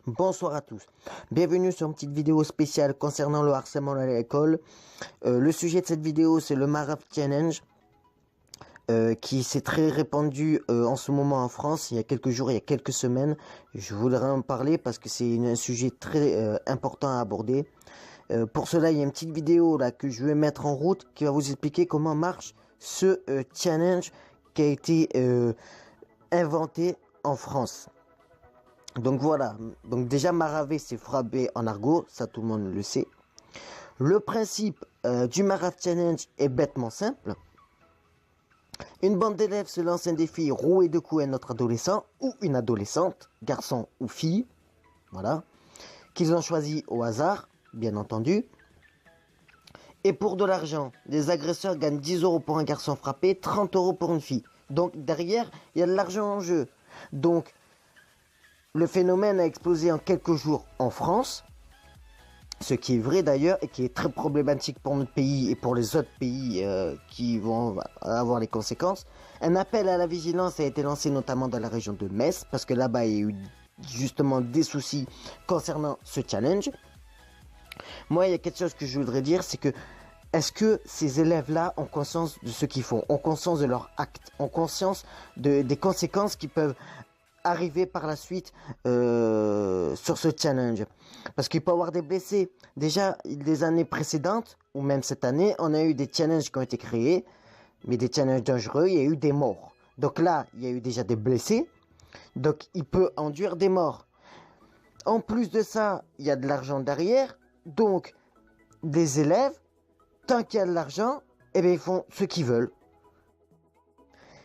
Bonsoir à tous, bienvenue sur une petite vidéo spéciale concernant le harcèlement à l'école. Le sujet de cette vidéo c'est le Marab Challenge qui s'est très répandu en ce moment en France, il y a quelques jours, il y a quelques semaines. Je voudrais en parler parce que c'est un sujet très important à aborder. Pour cela il y a une petite vidéo là que je vais mettre en route qui va vous expliquer comment marche ce challenge qui a été inventé en France. Donc voilà, donc déjà maraver c'est frapper en argot, ça tout le monde le sait. Le principe du Marab Challenge est bêtement simple. Une bande d'élèves se lance un défi roué de coups à un autre adolescent ou une adolescente, garçon ou fille, voilà, qu'ils ont choisi au hasard, bien entendu. Et pour de l'argent, les agresseurs gagnent 10 € pour un garçon frappé, 30 € pour une fille. Donc derrière, il y a de l'argent en jeu. Donc le phénomène a explosé en quelques jours en France, ce qui est vrai d'ailleurs et qui est très problématique pour notre pays et pour les autres pays qui vont avoir les conséquences. Un appel à la vigilance a été lancé notamment dans la région de Metz, parce que là-bas il y a eu justement des soucis concernant ce challenge. Moi il y a quelque chose que je voudrais dire, c'est que est-ce que ces élèves-là ont conscience de ce qu'ils font, ont conscience de leurs actes, ont conscience des conséquences qui peuvent arriver par la suite sur ce challenge, parce qu'il peut y avoir des blessés. Déjà les années précédentes ou même cette année on a eu des challenges qui ont été créés, mais des challenges dangereux, il y a eu des morts. Donc là il y a eu déjà des blessés, donc il peut enduire des morts. En plus de ça il y a de l'argent derrière, donc les élèves, tant qu'il y a de l'argent, eh bien ils font ce qu'ils veulent.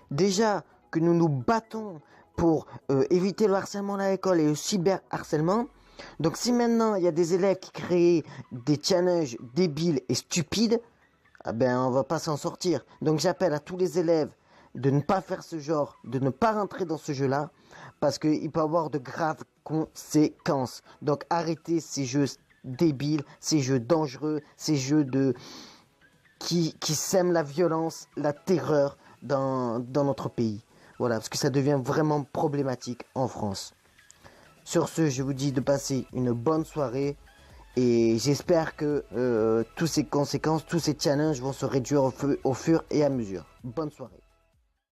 Déjà que nous nous battons pour éviter le harcèlement à l'école et le cyberharcèlement. Donc si maintenant il y a des élèves qui créent des challenges débiles et stupides, eh ben on va pas s'en sortir. Donc j'appelle à tous les élèves de ne pas faire ce genre, de ne pas rentrer dans ce jeu-là, parce qu'il peut avoir de graves conséquences. Donc arrêtez ces jeux débiles, ces jeux dangereux, ces jeux qui sèment la violence, la terreur dans notre pays. Voilà, parce que ça devient vraiment problématique en France. Sur ce, je vous dis de passer une bonne soirée. Et j'espère que toutes ces conséquences, tous ces challenges vont se réduire au fur et à mesure. Bonne soirée.